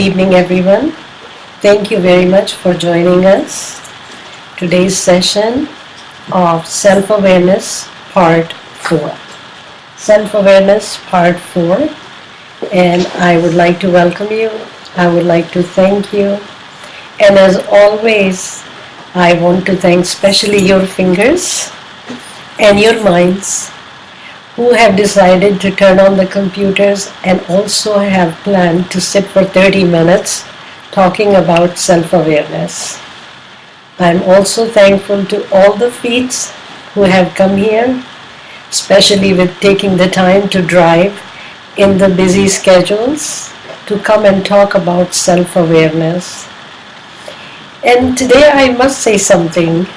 evening, everyone. Thank you very much for joining us. Today's session of Self-Awareness Part 4. Self-Awareness Part 4. And I would like to welcome you. I would like to thank you. And as always, I want to thank especially your fingers and your minds who have decided to turn on the computers and also have planned to sit for 30 minutes talking about self-awareness. I'm also thankful to all the feet who have come here, especially with taking the time to drive in the busy schedules to come and talk about self-awareness. And today I must say something,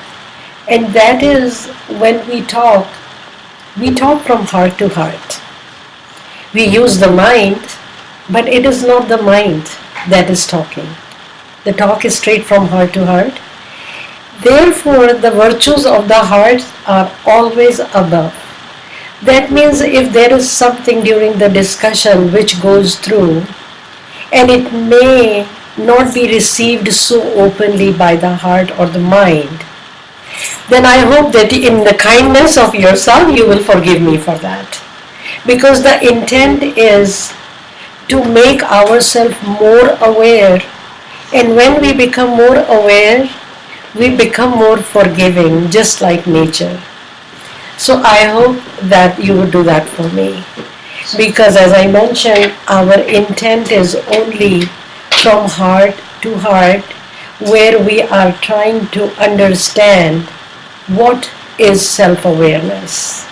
and that is when we talk from heart to heart. We use the mind, but it is not the mind that is talking. The talk is straight from heart to heart. Therefore, the virtues of the heart are always above. That means if there is something during the discussion which goes through, and it may not be received so openly by the heart or the mind, then I hope that in the kindness of yourself you will forgive me for that. Because the intent is to make ourselves more aware, and when we become more aware, we become more forgiving, just like nature. So I hope that you would do that for me. Because as I mentioned, our intent is only from heart to heart, where we are trying to understand what is self-awareness.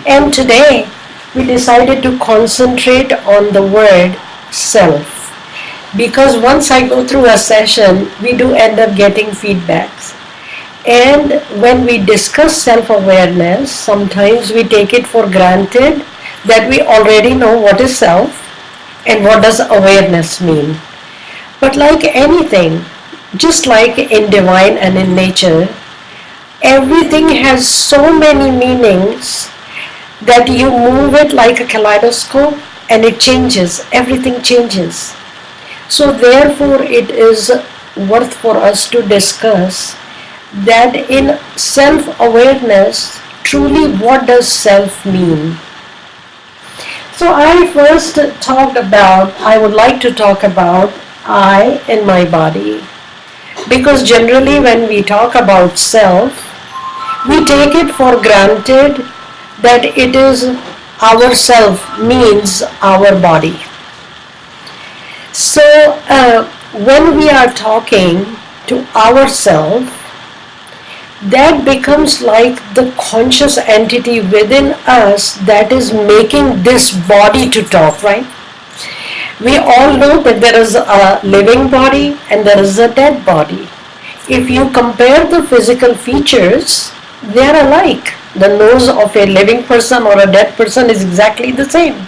And today we decided to concentrate on the word self, because once I go through a session, we do end up getting feedbacks. And when we discuss self-awareness, sometimes we take it for granted that we already know what is self and what does awareness mean. But like anything, just like in divine and in nature, everything has so many meanings that you move it like a kaleidoscope and it changes, everything changes. So therefore it is worth for us to discuss that in self-awareness, truly what does self mean? So I would like to talk about I and my body. Because generally when we talk about self, we take it for granted that it is our self, means our body. So when we are talking to ourself, that becomes like the conscious entity within us that is making this body to talk, right? We all know that there is a living body and there is a dead body. If you compare the physical features, they are alike. The nose of a living person or a dead person is exactly the same.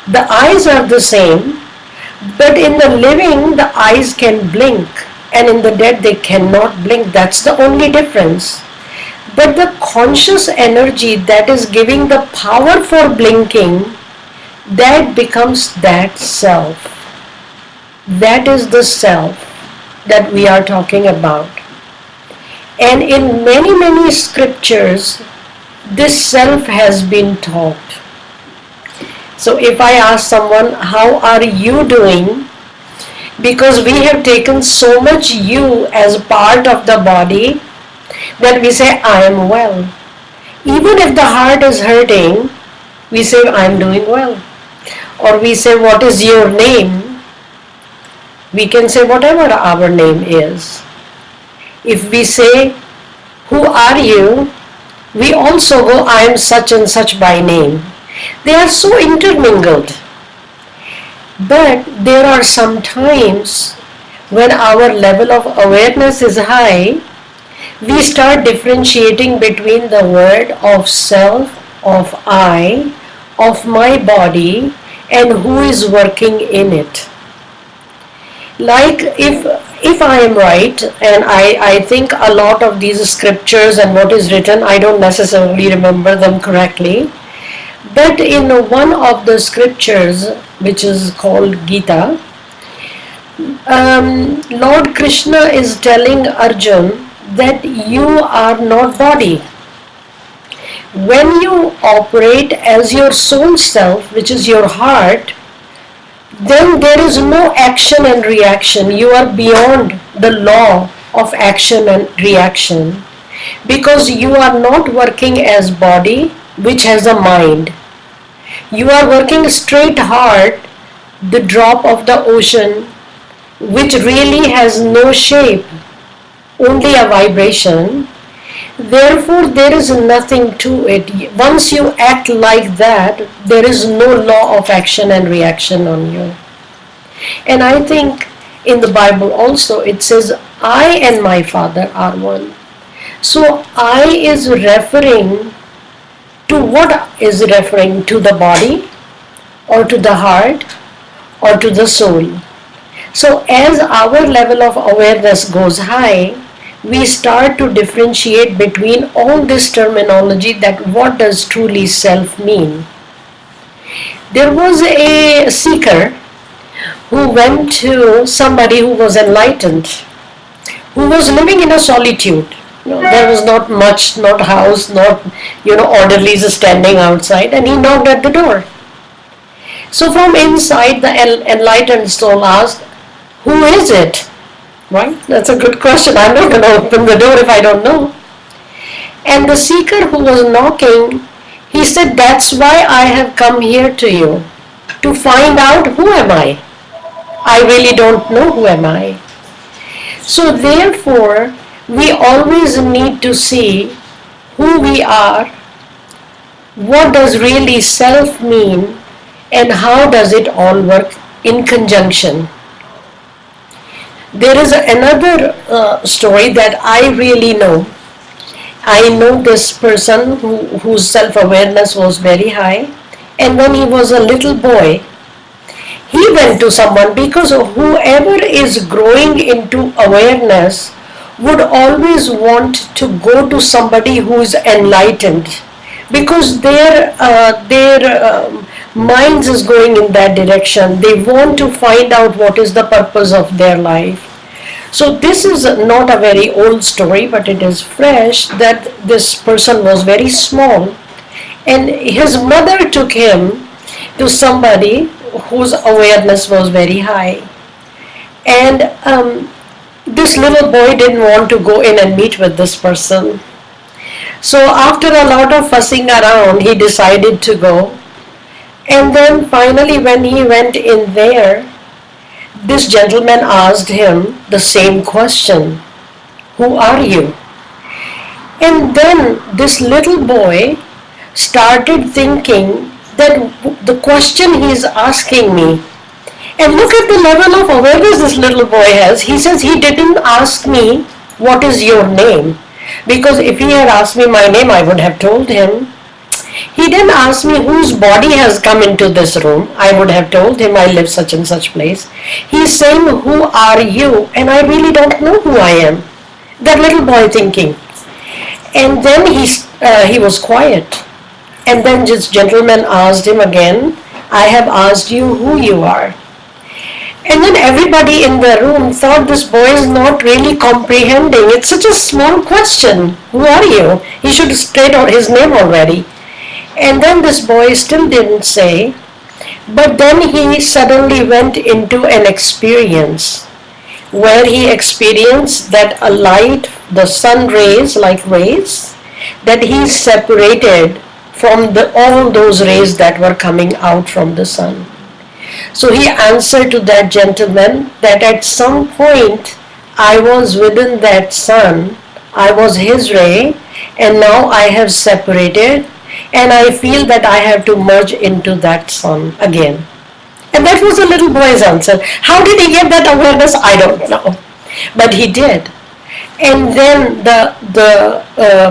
The eyes are the same, but in the living, the eyes can blink, and in the dead, they cannot blink. That's the only difference. But the conscious energy that is giving the power for blinking, that becomes that self. That is the self that we are talking about. And in many scriptures, this self has been taught. So if I ask someone, how are you doing? Because we have taken so much you as part of the body that we say, I am well. Even if the heart is hurting, we say, I am doing well. Or we say, what is your name? We can say whatever our name is. If we say, who are you? We also go, I am such and such by name. They are so intermingled. But there are some times when our level of awareness is high, we start differentiating between the word of self, of I, of my body, and who is working in it. Like if I am right, and I think a lot of these scriptures and what is written, I don't necessarily remember them correctly, but in one of the scriptures, which is called Gita, Lord Krishna is telling Arjun that you are not body. When you operate as your soul self, which is your heart, then there is no action and reaction. You are beyond the law of action and reaction because you are not working as body which has a mind. You are working straight heart, the drop of the ocean, which really has no shape, only a vibration. Therefore, there is nothing to it. Once you act like that, there is no law of action and reaction on you. And I think in the Bible also it says, I and my Father are one. So, I is referring to what is referring to the body or to the heart or to the soul. So, as our level of awareness goes high, we start to differentiate between all this terminology that what does truly self mean. There was a seeker who went to somebody who was enlightened, who was living in a solitude. There was not much, not house, not orderlies standing outside, and he knocked at the door. So from inside, the enlightened soul asked, "Who is it?" Right? That's a good question. I'm not going to open the door if I don't know. And the seeker who was knocking, he said, "That's why I have come here to you, to find out who am I. I really don't know who am I." So therefore, we always need to see who we are, what does really self mean, and how does it all work in conjunction. There is another story that I really know. I know this person whose self-awareness was very high, and when he was a little boy, he went to someone, because whoever is growing into awareness would always want to go to somebody who is enlightened, because their minds is going in that direction. They want to find out what is the purpose of their life. So this is not a very old story, but it is fresh, that this person was very small and his mother took him to somebody whose awareness was very high. And this little boy didn't want to go in and meet with this person. So after a lot of fussing around, he decided to go. And then finally when he went in there, this gentleman asked him the same question, "Who are you?" And then this little boy started thinking that the question he is asking me, and look at the level of awareness this little boy has. He says he didn't ask me, "What is your name?" Because if he had asked me my name, I would have told him. He didn't ask me whose body has come into this room. I would have told him I live such and such place. He's saying, "Who are you?" And I really don't know who I am. That little boy thinking. And then he was quiet. And then this gentleman asked him again, "I have asked you who you are." And then everybody in the room thought this boy is not really comprehending. It's such a small question. Who are you? He should have state out his name already. And then this boy still didn't say, but then he suddenly went into an experience where he experienced that a light, the sun rays, like rays, that he separated from all those rays that were coming out from the sun. So he answered to that gentleman that at some point I was within that sun, I was his ray, and now I have separated, and I feel that I have to merge into that sun again. And that was the little boy's answer. How did he get that awareness? I don't know. But he did. And then the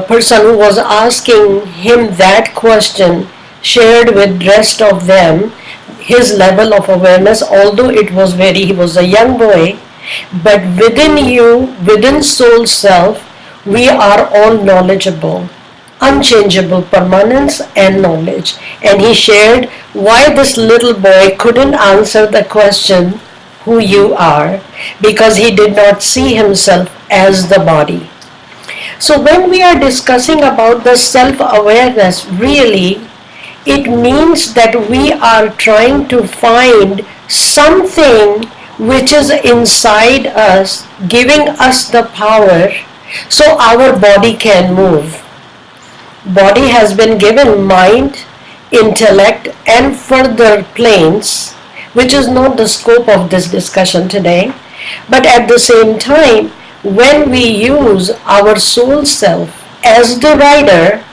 person who was asking him that question shared with the rest of them his level of awareness, although he was a young boy, but within you, within soul self, we are all knowledgeable, unchangeable permanence and knowledge. And he shared why this little boy couldn't answer the question, who you are, because he did not see himself as the body. So when we are discussing about the self-awareness, really, it means that we are trying to find something which is inside us, giving us the power so our body can move. Body has been given mind, intellect, and further planes, which is not the scope of this discussion today. But at the same time, when we use our soul self as the rider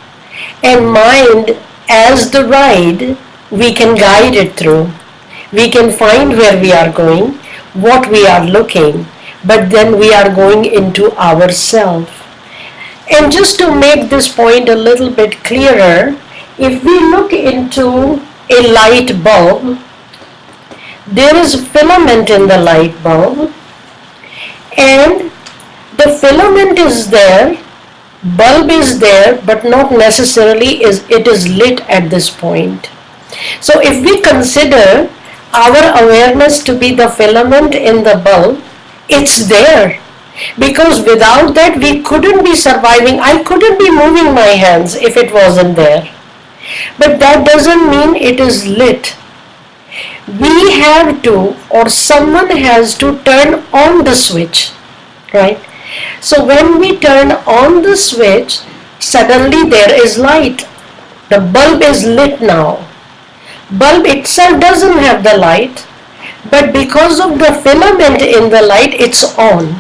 and mind as the ride, we can guide it through. We can find where we are going, what we are looking, but then we are going into ourself. And just to make this point a little bit clearer, if we look into a light bulb, there is filament in the light bulb, and the filament is there, bulb is there, but not necessarily it is lit at this point. So if we consider our awareness to be the filament in the bulb, it's there. Because without that we couldn't be surviving. I couldn't be moving my hands if it wasn't there. But that doesn't mean it is lit. We have to, or someone has to turn on the switch, right? So when we turn on the switch, suddenly there is light. The bulb is lit now. Bulb itself doesn't have the light, but because of the filament in the light, it's on.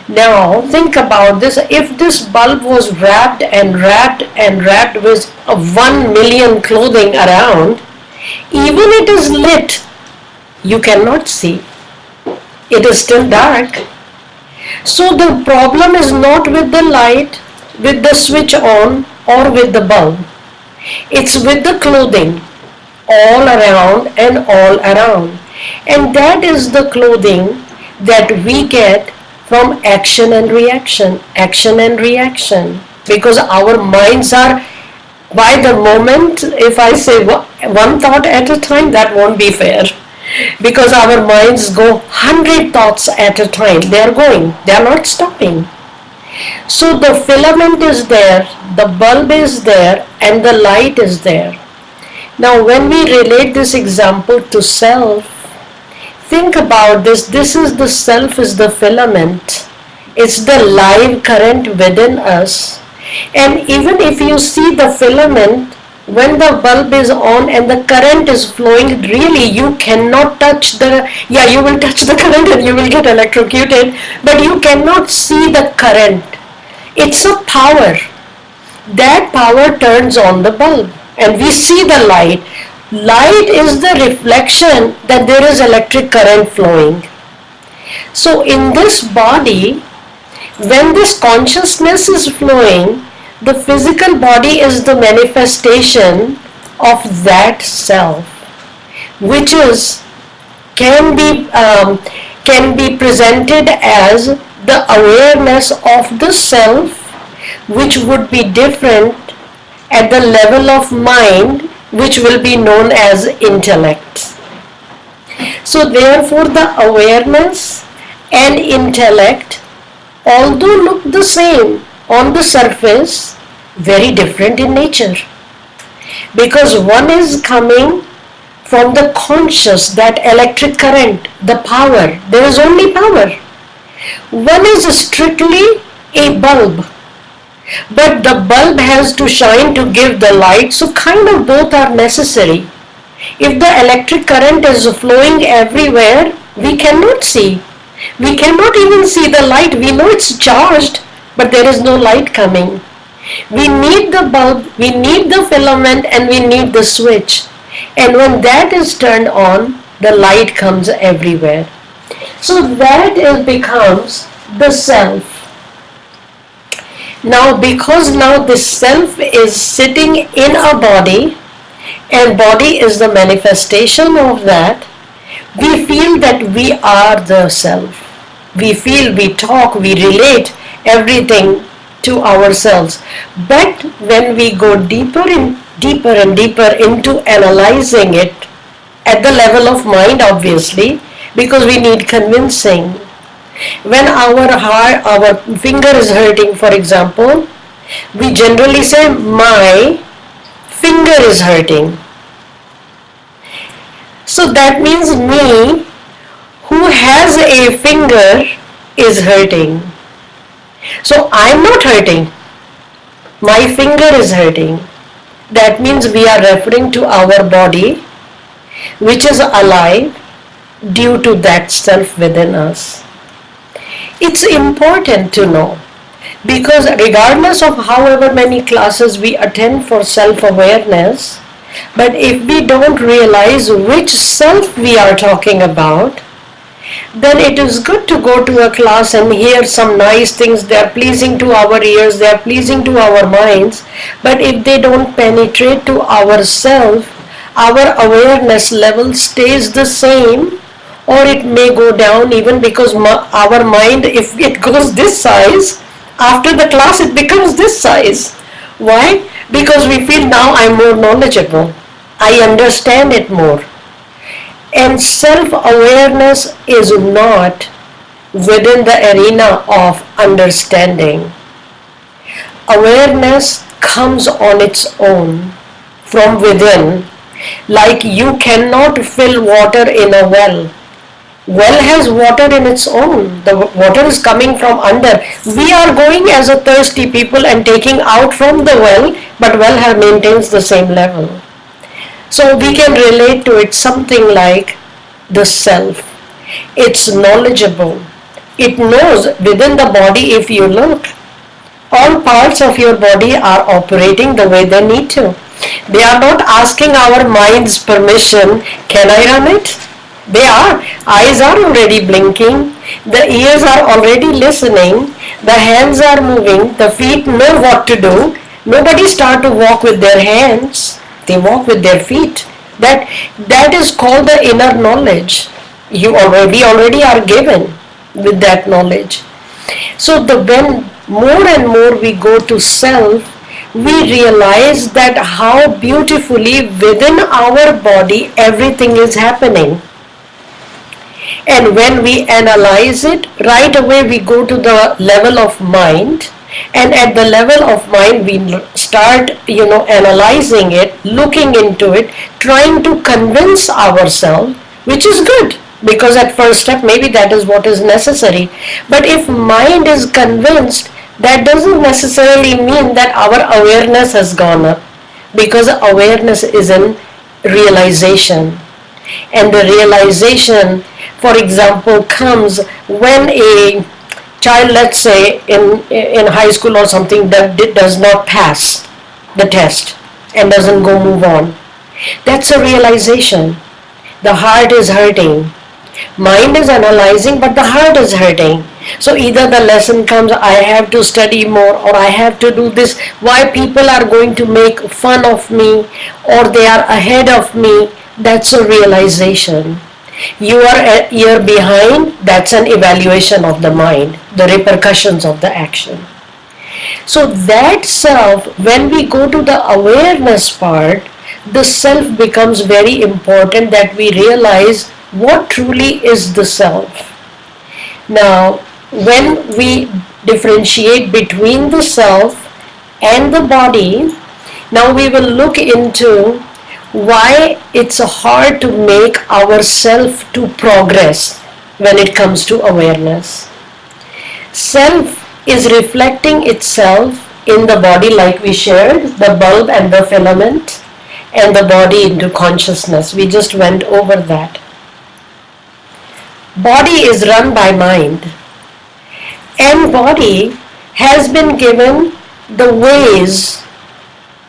Now think about this. If this bulb was wrapped and wrapped and wrapped with 1 million clothing around, even it is lit, you cannot see. It is still dark. So the problem is not with the light, with the switch on, or with the bulb. It's with the clothing all around and all around. And that is the clothing that we get from action and reaction, because our minds are, by the moment, if I say one thought at a time, that won't be fair, because our minds go 100 thoughts at a time. They are going, they are not stopping. So the filament is there, the bulb is there, and the light is there. Now when we relate this example to self, think about this. This is the self, is the filament. It's the live current within us. And even if you see the filament, when the bulb is on and the current is flowing, really you cannot touch you will touch the current and you will get electrocuted, but you cannot see the current. It's a power. That power turns on the bulb and we see the light. Light is the reflection that there is electric current flowing. So in this body, when this consciousness is flowing, the physical body is the manifestation of that self, which can be presented as the awareness of the self, which would be different at the level of mind, which will be known as intellect. So therefore the awareness and intellect, although look the same on the surface, very different in nature. Because one is coming from the conscious, that electric current, the power. There is only power. One is strictly a bulb. But the bulb has to shine to give the light, so kind of both are necessary. If the electric current is flowing everywhere, we cannot see. We cannot even see the light. We know it's charged, but there is no light coming. We need the bulb, we need the filament, and we need the switch. And when that is turned on, the light comes everywhere. So that becomes the self. Now because now this self is sitting in a body, and body is the manifestation of that, we feel that we are the self. We feel, we talk, we relate everything to ourselves. But when we go deeper and deeper into analyzing it at the level of mind, obviously, because we need convincing. When our finger is hurting, for example, we generally say, my finger is hurting. So that means me, who has a finger, is hurting. So I'm not hurting. My finger is hurting. That means we are referring to our body, which is alive due to that self within us. It's important to know, because regardless of however many classes we attend for self-awareness, but if we don't realize which self we are talking about, then it is good to go to a class and hear some nice things. They are pleasing to our ears, they are pleasing to our minds, but if they don't penetrate to our self, our awareness level stays the same, or it may go down, even because our mind, if it goes this size, after the class it becomes this size. Why? Because we feel, now I'm more knowledgeable, I understand it more. And self-awareness is not within the arena of understanding. Awareness comes on its own from within. Like you cannot fill water in a well. Well has water in its own. The water is coming from under. We are going as a thirsty people and taking out from the well, but well maintains the same level. So we can relate to it something like the self. It's knowledgeable. It knows within the body, if you look, all parts of your body are operating the way they need to. They are not asking our mind's permission, can I run it? They are. Eyes are already blinking. The ears are already listening. The hands are moving. The feet know what to do. Nobody start to walk with their hands. They walk with their feet. That is called the inner knowledge. We already are given with that knowledge. So when more and more we go to self, we realize that how beautifully within our body everything is happening. And when we analyze it, right away we go to the level of mind, and at the level of mind we start analyzing it, looking into it, trying to convince ourselves, which is good, because at first step maybe that is what is necessary. But if mind is convinced, that doesn't necessarily mean that our awareness has gone up, because awareness is in realization. And the realization, for example, comes when a child, let's say in high school or something, that does not pass the test and doesn't move on. That's a realization. The heart is hurting. Mind is analyzing, but the heart is hurting. So either the lesson comes, I have to study more, or I have to do this. Why people are going to make fun of me, or they are ahead of me. That's a realization. You are a year behind, that's an evaluation of the mind, the repercussions of the action. So that self, when we go to the awareness part, the self becomes very important, that we realize what truly is the self. Now, when we differentiate between the self and the body, now we will look into why it's hard to make ourself to progress when it comes to awareness. Self is reflecting itself in the body, like we shared, the bulb and the filament, and the body into consciousness. We just went over that. Body is run by mind, and body has been given the ways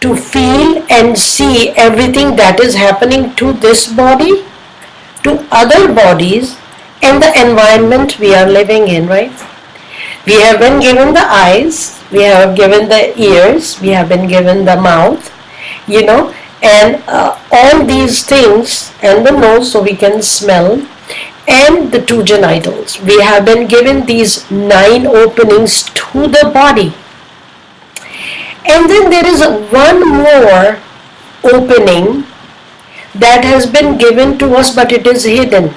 to feel and see everything that is happening to this body, to other bodies, and the environment we are living in, right? We have been given the eyes, we have given the ears, we have been given the mouth, and all these things, and the nose so we can smell, and the two genitals. We have been given these 9 openings to the body. And then there is one more opening that has been given to us, but it is hidden.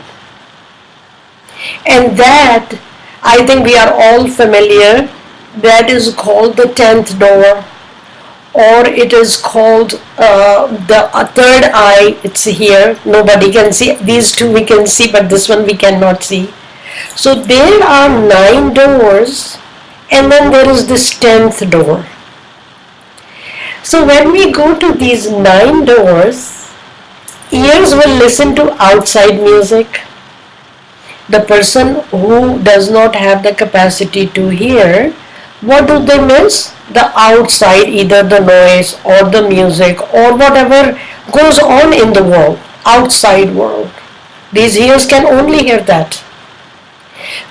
And that, I think we are all familiar, that is called the 10th door, or it is called the third eye. It's here, nobody can see. These two we can see, but this one we cannot see. So there are 9 doors, and then there is this 10th door. So when we go to these 9 doors, ears will listen to outside music. The person who does not have the capacity to hear, what do they miss? The outside, either the noise or the music or whatever goes on in the world, outside world. These ears can only hear that.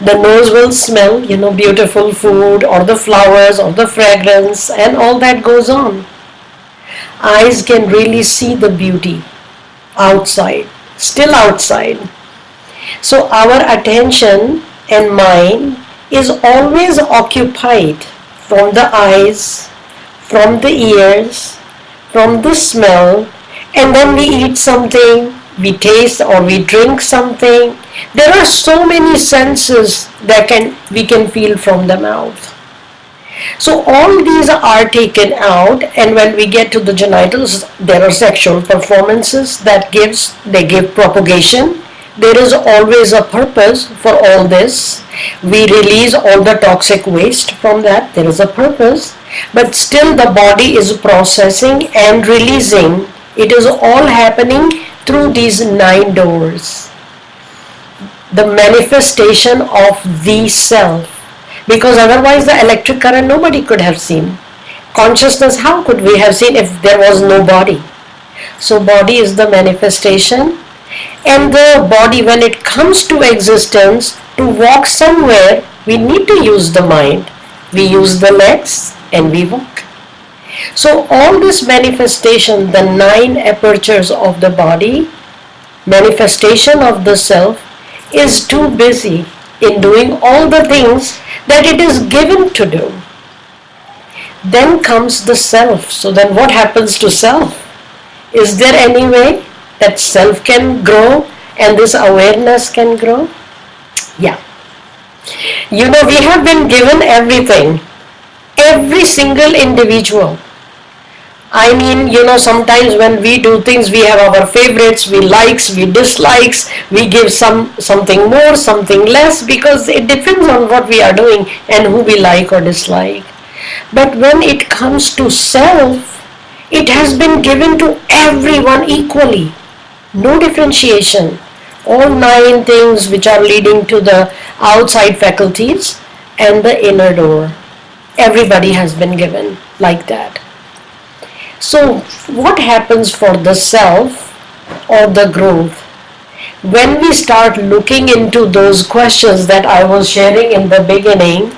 The nose will smell, beautiful food or the flowers or the fragrance and all that goes on. Eyes can really see the beauty outside, still outside. So our attention and mind is always occupied from the eyes, from the ears, from the smell, and then we eat something, we taste or we drink something. There are so many senses that we can feel from the mouth. So all these are taken out, and when we get to the genitals, there are sexual performances they give propagation. There is always a purpose for all this. We release all the toxic waste from that. There is a purpose. But still the body is processing and releasing. It is all happening through these 9 doors. The manifestation of the self. Because otherwise the electric current nobody could have seen. Consciousness, how could we have seen if there was no body? So body is the manifestation. And the body, when it comes to existence, to walk somewhere, we need to use the mind. We use the legs and we walk. So all this manifestation, the 9 apertures of the body, manifestation of the self, is too busy in doing all the things that it is given to do. Then comes the self. So then what happens to self? Is there any way that self can grow and this awareness can grow? Yeah. We have been given everything. Every single individual. I mean, sometimes when we do things, we have our favorites, we likes, we dislikes, we give something more, something less, because it depends on what we are doing and who we like or dislike. But when it comes to self, it has been given to everyone equally. No differentiation. All 9 things which are leading to the outside faculties and the inner door. Everybody has been given like that. So what happens for the self or the growth? When we start looking into those questions that I was sharing in the beginning,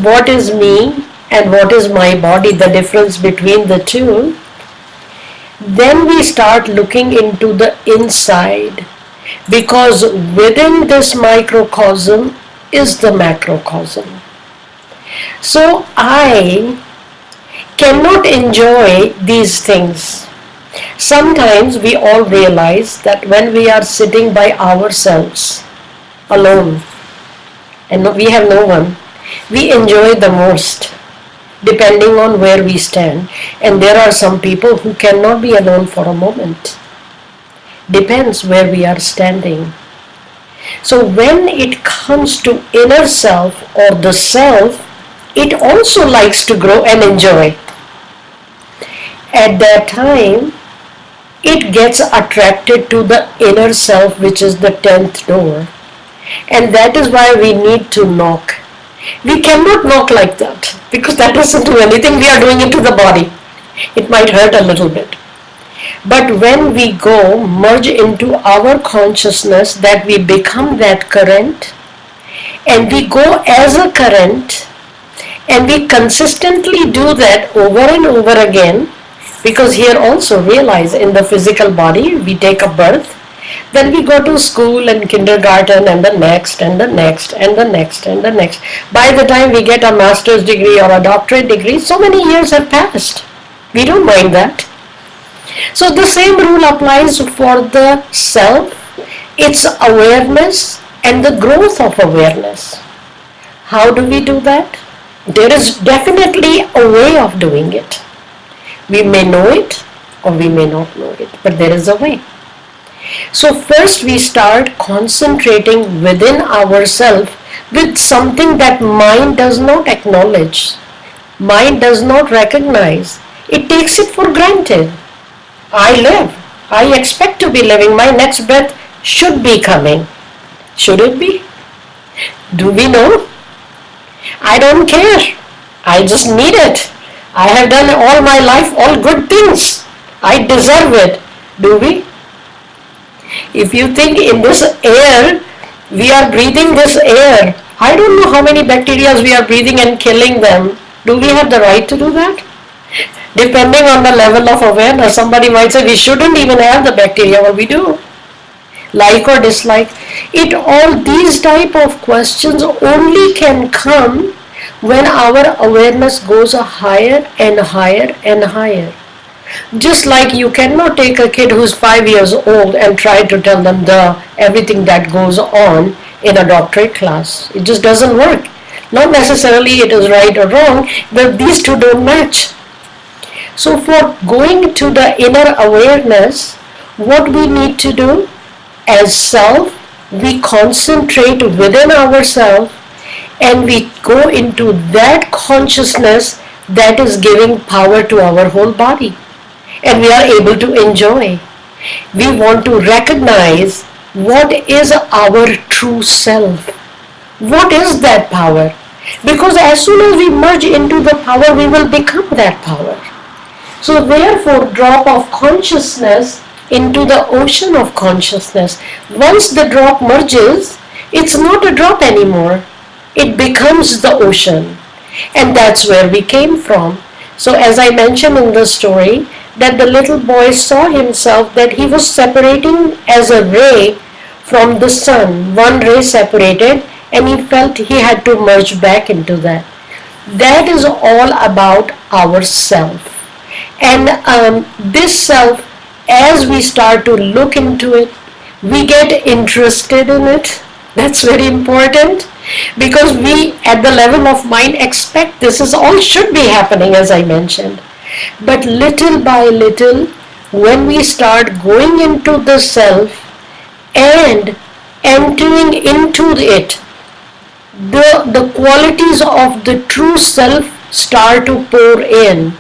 what is me and what is my body, the difference between the two, then we start looking into the inside, because within this microcosm is the macrocosm. So I cannot enjoy these things. Sometimes we all realize that when we are sitting by ourselves, alone, and we have no one, we enjoy the most, depending on where we stand. And there are some people who cannot be alone for a moment. Depends where we are standing. So when it comes to inner self or the self, it also likes to grow and enjoy. At that time, it gets attracted to the inner self, which is the 10th door. And that is why we need to knock. We cannot knock like that, because that doesn't do anything. We are doing it to the body. It might hurt a little bit. But when we go, merge into our consciousness, that we become that current, and we go as a current, and we consistently do that over and over again, because here also realize, in the physical body we take a birth, then we go to school and kindergarten and the next and the next and the next and the next. By the time we get a master's degree or a doctorate degree, so many years have passed. We don't mind that. So the same rule applies for the self. Its awareness and the growth of awareness. How do we do that? There is definitely a way of doing it. We may know it or we may not know it, but there is a way. So first we start concentrating within ourselves with something that mind does not acknowledge, mind does not recognize. It takes it for granted. I live. I expect to be living. My next breath should be coming. Should it be? Do we know? I don't care. I just need it. I have done all my life all good things. I deserve it. Do we? If you think in this air, we are breathing this air. I don't know how many bacteria we are breathing and killing them. Do we have the right to do that? Depending on the level of awareness, somebody might say we shouldn't even have the bacteria, but we do. Like or dislike. It all these type of questions only can come when our awareness goes higher and higher and higher. Just like you cannot take a kid who's 5 years old and try to tell them everything that goes on in a doctorate class. It just doesn't work. Not necessarily it is right or wrong, but these two don't match. So for going to the inner awareness, what we need to do as self, we concentrate within ourselves and we go into that consciousness that is giving power to our whole body. And we are able to enjoy. We want to recognize what is our true self. What is that power? Because as soon as we merge into the power, we will become that power. So therefore, drop of consciousness into the ocean of consciousness. Once the drop merges, it's not a drop anymore. It becomes the ocean. And that's where we came from. So as I mentioned in the story, that the little boy saw himself that he was separating as a ray from the sun. One ray separated and he felt he had to merge back into that. That is all about ourself. And this self, as we start to look into it, we get interested in it. That's very important because we at the level of mind expect this is all should be happening, as I mentioned. But little by little, when we start going into the self and entering into it, the qualities of the true self start to pour in.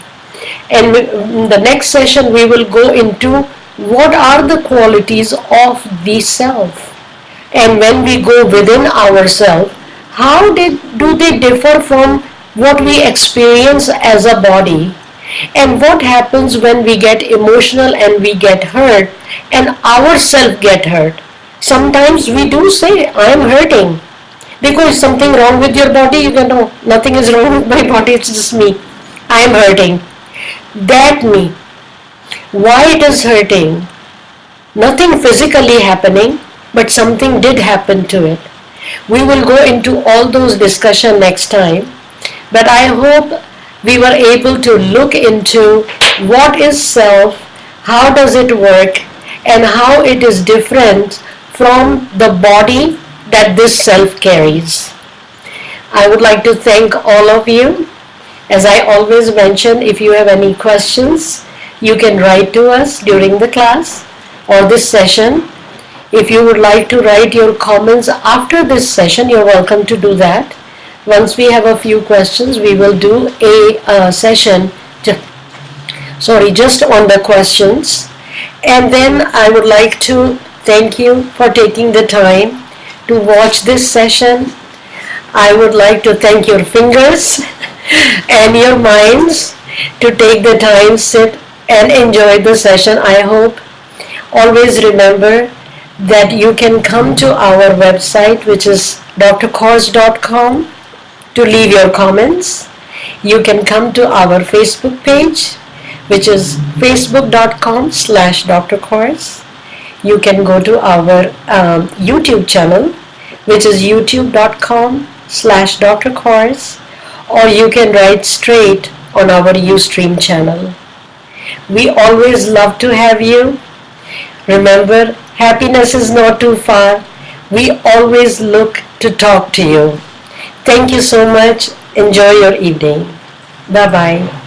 And in the next session we will go into what are the qualities of the self. And when we go within ourselves, how do they differ from what we experience as a body? And what happens when we get emotional and we get hurt and ourself get hurt? Sometimes we do say, I am hurting. Because something wrong with your body, you can know, nothing is wrong with my body, it's just me. I am hurting. That me. Why it is hurting? Nothing physically happening, but something did happen to it. We will go into all those discussion next time. But I hope we were able to look into what is self, how does it work, and how it is different from the body that this self carries. I would like to thank all of you. As I always mention, if you have any questions, you can write to us during the class or this session. If you would like to write your comments after this session, you're welcome to do that. Once we have a few questions, we will do a session just on the questions. And then I would like to thank you for taking the time to watch this session. I would like to thank your fingers and your minds to take the time, sit and enjoy the session. I hope. Always remember that you can come to our website, which is drkors.com, to leave your comments. You can come to our Facebook page, which is facebook.com/drkors. You can go to our YouTube channel, which is youtube.com/drkors, or you can write straight on our Ustream channel. We always love to have you. Remember, happiness is not too far. We always look to talk to you. Thank you so much. Enjoy your evening. Bye bye.